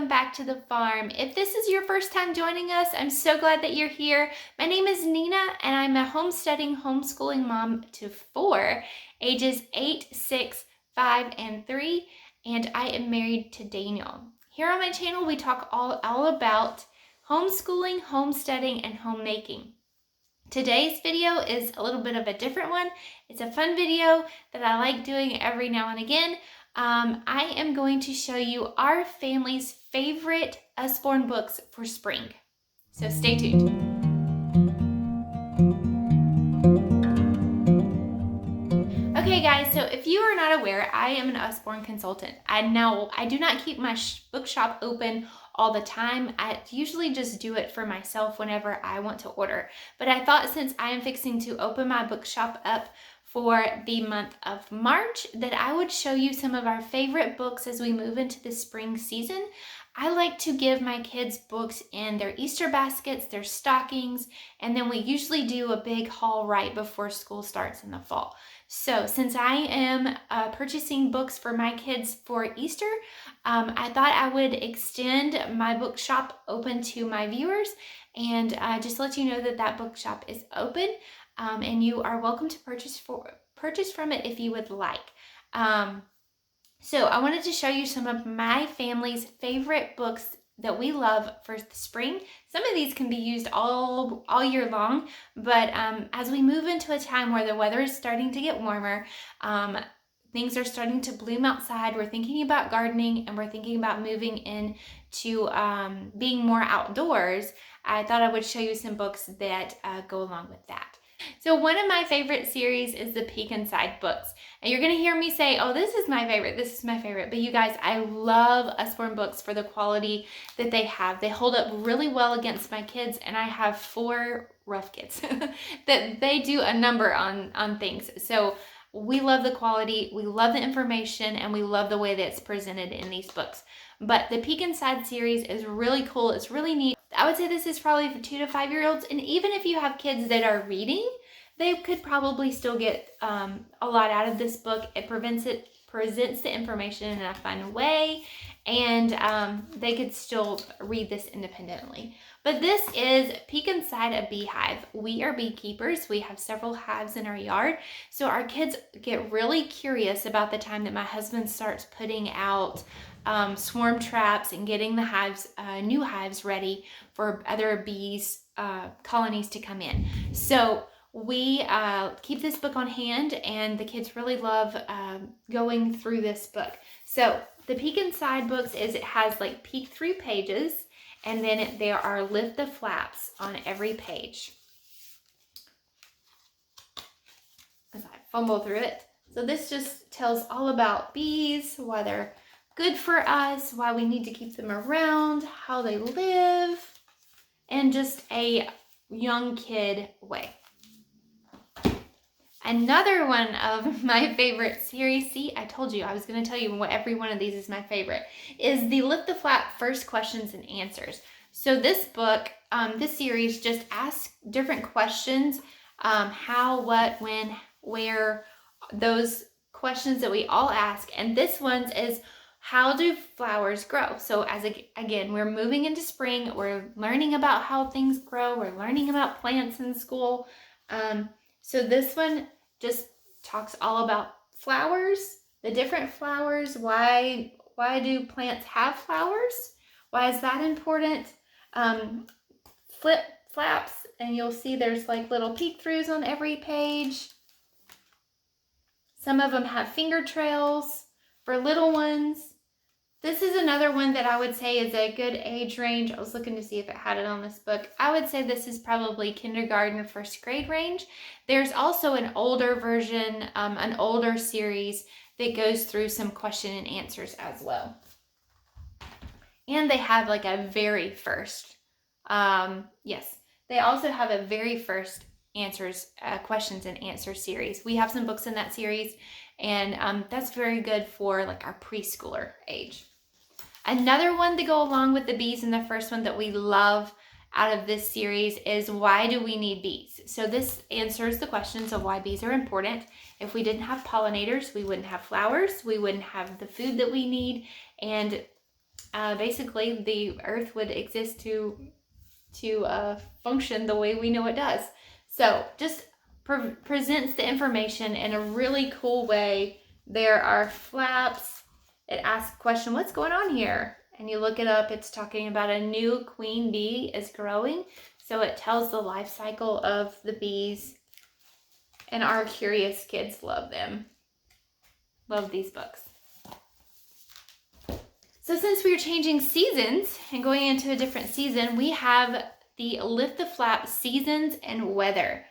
welcome back to the farm. If this is your first time joining us, I'm so glad that you're here. My name is Nina and I'm a homesteading, homeschooling mom to 4, ages 8, 6, 5, and 3, and I am married to Daniel. Here on my channel, we talk all about homeschooling, homesteading, and homemaking. Today's video is a little bit of a different one. It's a fun video that I like doing every now and again. I am going to show you our family's favorite Usborne books for spring. So stay tuned. Okay guys, so if you are not aware, I am an Usborne consultant. I do not keep my bookshop open all the time. I usually just do it for myself whenever I want to order. But I thought since I am fixing to open my bookshop up for the month of March, that I would show you some of our favorite books as we move into the spring season. I like to give my kids books in their Easter baskets, their stockings, and then we usually do a big haul right before school starts in the fall. So since I am purchasing books for my kids for Easter, I thought I would extend my bookshop open to my viewers and just let you know that that bookshop is open. And you are welcome to purchase from it if you would like. So I wanted to show you some of my family's favorite books that we love for the spring. Some of these can be used all year long, but as we move into a time where the weather is starting to get warmer, things are starting to bloom outside, we're thinking about gardening and we're thinking about moving into being more outdoors, I thought I would show you some books that go along with that. So one of my favorite series is the Peek Inside books. And you're going to hear me say, oh, this is my favorite, this is my favorite. But you guys, I love Usborne books for the quality that they have. They hold up really well against my kids, and I have 4 rough kids that they do a number on things. So we love the quality, we love the information, and we love the way that it's presented in these books. But the Peek Inside series is really cool. It's really neat. I would say this is probably for 2 to 5 year olds. And even if you have kids that are reading, they could probably still get a lot out of this book. It presents the information in a fun way, and they could still read this independently. But this is Peek Inside a Beehive. We are beekeepers. We have several hives in our yard. So our kids get really curious about the time that my husband starts putting out swarm traps and getting the hives, new hives ready for other bees colonies to come in. So we keep this book on hand, and the kids really love going through this book. So the Peek Inside books it has like peek through pages, and then there are lift the flaps on every page. As I fumble through it. So this just tells all about bees, why they're good for us, why we need to keep them around, how they live, and just a young kid way. Another one of my favorite series, see, I told you I was going to tell you what every one of these is my favorite, is the Lift the Flap First Questions and Answers. So this book, this series just asks different questions, how, what, when, where, those questions that we all ask. And this one is, how do flowers grow? So again, we're moving into spring, we're learning about how things grow, we're learning about plants in school. So this one just talks all about flowers, the different flowers, why do plants have flowers? Why is that important? Flip flaps, and you'll see there's like little peek throughs on every page. Some of them have finger trails for little ones. This is another one that I would say is a good age range. I was looking to see if it had it on this book. I would say this is probably kindergarten, 1st grade range. There's also an older version, an older series that goes through some question and answers as well. And they have like a very first, yes, they also have a very first questions and answers series. We have some books in that series, and that's very good for like our preschooler age. Another one to go along with the bees in the first one that we love out of this series is, why do we need bees? So this answers the questions of why bees are important. If we didn't have pollinators, we wouldn't have flowers, we wouldn't have the food that we need, and basically the earth would exist to function the way we know it does. So just presents the information in a really cool way. There are flaps. It asks a question, what's going on here? And you look it up, it's talking about a new queen bee is growing. So it tells the life cycle of the bees. And our curious kids love them. Love these books. So since we are changing seasons and going into a different season, we have the Lift the Flap seasons and weather.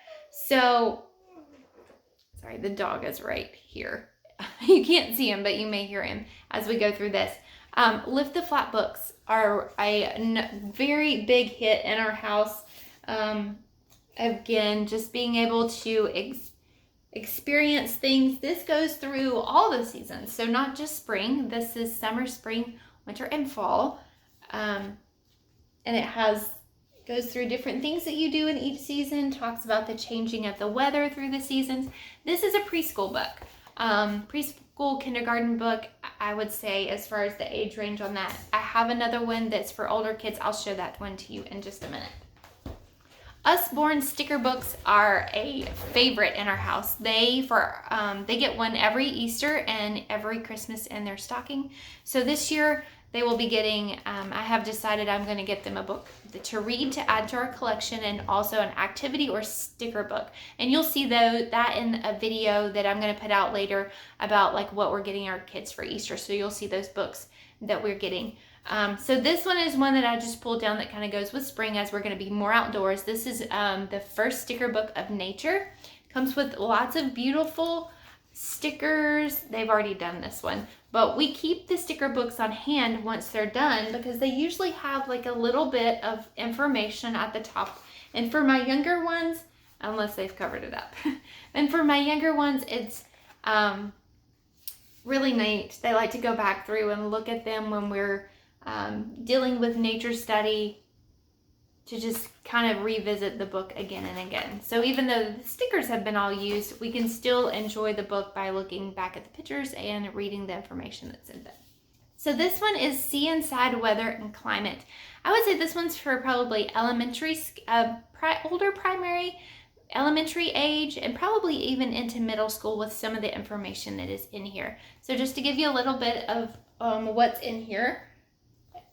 So, sorry, the dog is right here. You can't see him, but you may hear him as we go through this. Lift the Flap books are a very big hit in our house. Again, just being able to experience things. This goes through all the seasons. So not just spring. This is summer, spring, winter, and fall. And it goes through different things that you do in each season, talks about the changing of the weather through the seasons. This is a preschool book. Preschool, kindergarten book, I would say, as far as the age range on that. I have another one that's for older kids. I'll show that one to you in just a minute. Usborne sticker books are a favorite in our house. They get one every Easter and every Christmas in their stocking. So this year they will be getting, I have decided I'm going to get them a book to read to add to our collection, and also an activity or sticker book. And you'll see that in a video that I'm going to put out later about like what we're getting our kids for Easter. So you'll see those books that we're getting. So this one is one that I just pulled down that kind of goes with spring, as we're going to be more outdoors. This is the first sticker book of nature. Comes with lots of beautiful stickers. They've already done this one, but we keep the sticker books on hand once they're done, because they usually have like a little bit of information at the top. And for my younger ones, unless they've covered it up, and for my younger ones, it's really neat. They like to go back through and look at them when we're dealing with nature study, to just kind of revisit the book again and again. So even though the stickers have been all used, we can still enjoy the book by looking back at the pictures and reading the information that's in them. So this one is See Inside Weather and Climate. I would say this one's for probably elementary, older primary, elementary age, and probably even into middle school with some of the information that is in here. So just to give you a little bit of what's in here.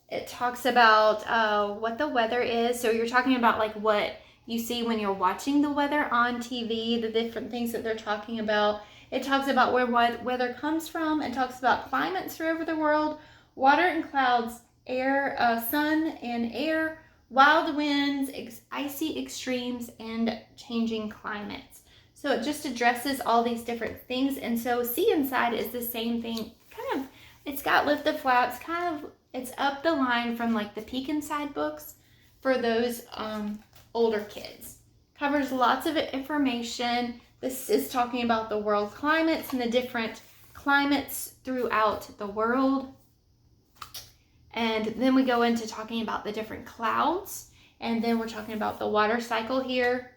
It talks about what the weather is. So you're talking about like what you see when you're watching the weather on TV, the different things that they're talking about. It talks about where weather comes from. It talks about climates through over the world, water and clouds, air, sun and air, wild winds, icy extremes, and changing climates. So it just addresses all these different things. And so See Inside is the same thing. Kind of, it's got Lift the Flaps, kind of. It's up the line from like the Peek Inside books for those older kids. Covers lots of information. This is talking about the world climates and the different climates throughout the world. And then we go into talking about the different clouds. And then we're talking about the water cycle here.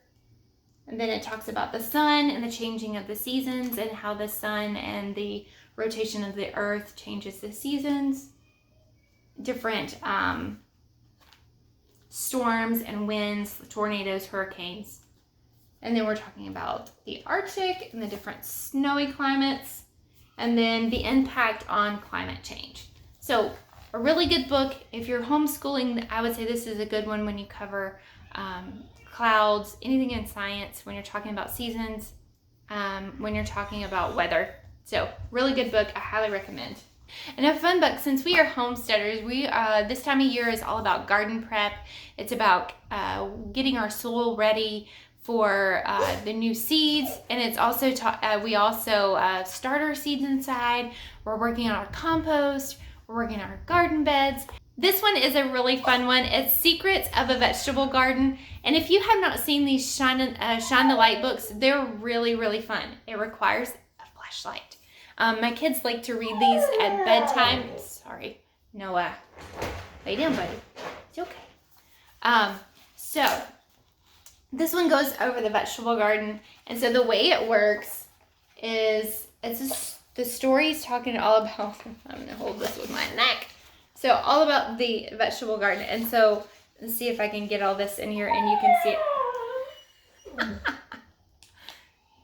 And then it talks about the sun and the changing of the seasons, and how the sun and the rotation of the earth changes the seasons. Different storms and winds, tornadoes, hurricanes. And then we're talking about the Arctic and the different snowy climates, and then the impact on climate change. So a really good book. If you're homeschooling, I would say this is a good one when you cover clouds, anything in science, when you're talking about seasons, when you're talking about weather. So really good book. I highly recommend. And a fun book, since we are homesteaders, this time of year is all about garden prep. It's about getting our soil ready for the new seeds, and it's also we also start our seeds inside. We're working on our compost. We're working on our garden beds. This one is a really fun one. It's Secrets of a Vegetable Garden, and if you have not seen these Shine the Light books, they're really, really fun. It requires a flashlight. My kids like to read these at bedtime. Sorry, Noah. Lay down, buddy. It's okay. So this one goes over the vegetable garden. And so the way it works is the story's talking all about, I'm going to hold this with my neck. So all about the vegetable garden. And so let's see if I can get all this in here and you can see it.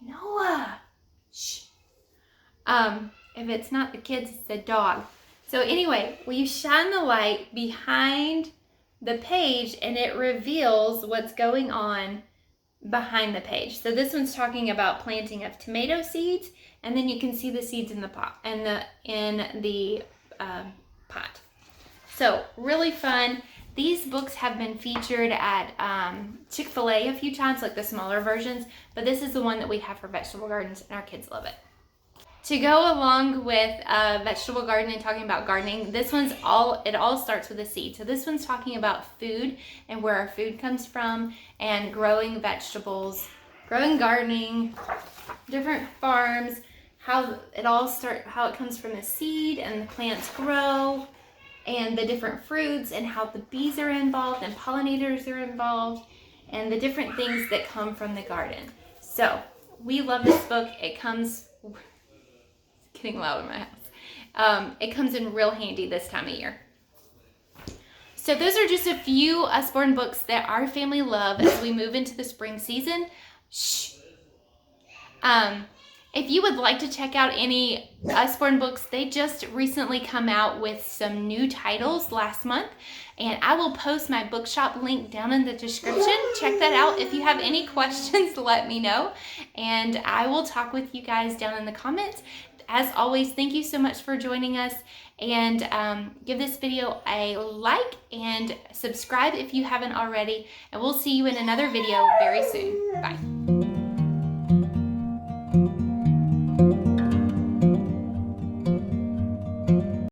Noah. Shh. If it's not the kids, it's the dog. So anyway, we shine the light behind the page and it reveals what's going on behind the page. So this one's talking about planting of tomato seeds, and then you can see the seeds in the pot pot. So really fun. These books have been featured at Chick-fil-A a few times, like the smaller versions, but this is the one that we have for vegetable gardens, and our kids love it. To go along with vegetable garden and talking about gardening, it all starts with a seed. So this one's talking about food and where our food comes from, and growing vegetables, growing gardening, different farms, how it comes from a seed and the plants grow, and the different fruits and how the bees are involved and pollinators are involved, and the different things that come from the garden. So we love this book. It comes, it's getting loud in my house. It comes in real handy this time of year. So those are just a few Usborne books that our family love as we move into the spring season. Shh. If you would like to check out any Usborne books, they just recently come out with some new titles last month, and I will post my bookshop link down in the description. Check that out. If you have any questions, let me know, and I will talk with you guys down in the comments. As always, thank you so much for joining us, and give this video a like and subscribe if you haven't already, and we'll see you in another video very soon. Bye.